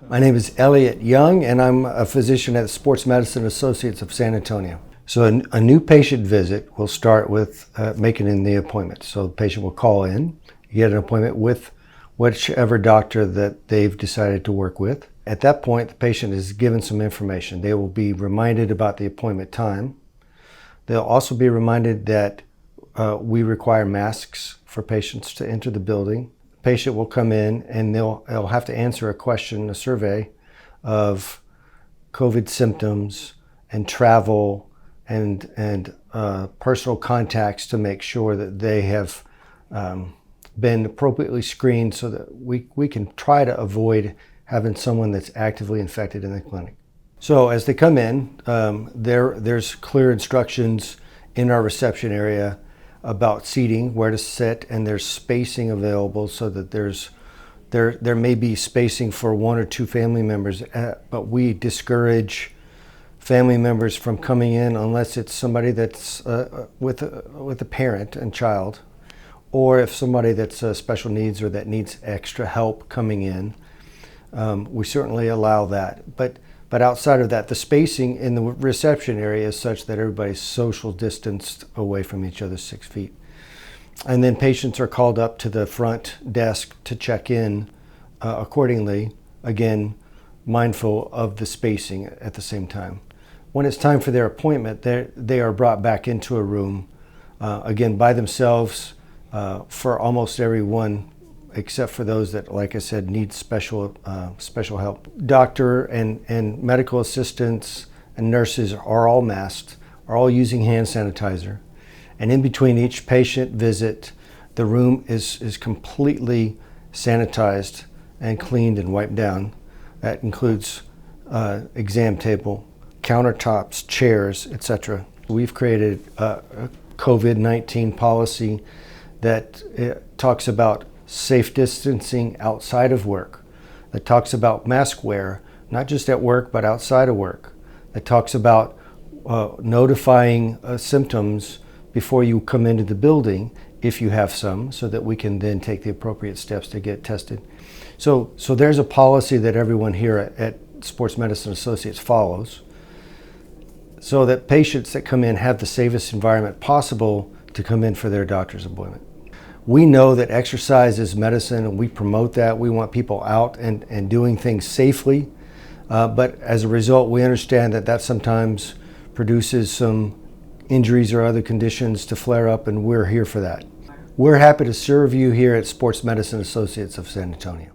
My name is Eliot Young, and I'm a physician at Sports Medicine Associates of San Antonio. So a new patient visit will start with making in the appointment. So the patient will call in, get an appointment with whichever doctor that they've decided to work with. At that point, the patient is given some information. They will be reminded about the appointment time. They'll also be reminded that we require masks for patients to enter the building. The patient will come in and they'll have to answer a question, a survey of COVID symptoms and travel and personal contacts to make sure that they have been appropriately screened so that we can try to avoid having someone that's actively infected in the clinic. So as they come in, there's clear instructions in our reception area about seating, where to sit, and there's spacing available so that there may be spacing for one or two family members, but we discourage family members from coming in unless it's somebody that's with a parent and child, or if somebody that's special needs or that needs extra help coming in. We certainly allow that, but outside of that, the spacing in the reception area is such that everybody's social distanced away from each other 6 feet. And then patients are called up to the front desk to check in accordingly, again, mindful of the spacing at the same time. When it's time for their appointment, they are brought back into a room, again, by themselves for almost everyone, except for those that, like I said, need special help. Doctor and medical assistants and nurses are all masked, are all using hand sanitizer. And in between each patient visit, the room is completely sanitized and cleaned and wiped down. That includes exam table, countertops, chairs, etc. We've created a COVID-19 policy that talks about safe distancing outside of work, that talks about mask wear, not just at work, but outside of work, that talks about notifying symptoms before you come into the building, if you have some, so that we can then take the appropriate steps to get tested. So there's a policy that everyone here at Sports Medicine Associates follows, so that patients that come in have the safest environment possible to come in for their doctor's appointment. We know that exercise is medicine, and we promote that. We want people out and doing things safely. But as a result, we understand that sometimes produces some injuries or other conditions to flare up, and we're here for that. We're happy to serve you here at Sports Medicine Associates of San Antonio.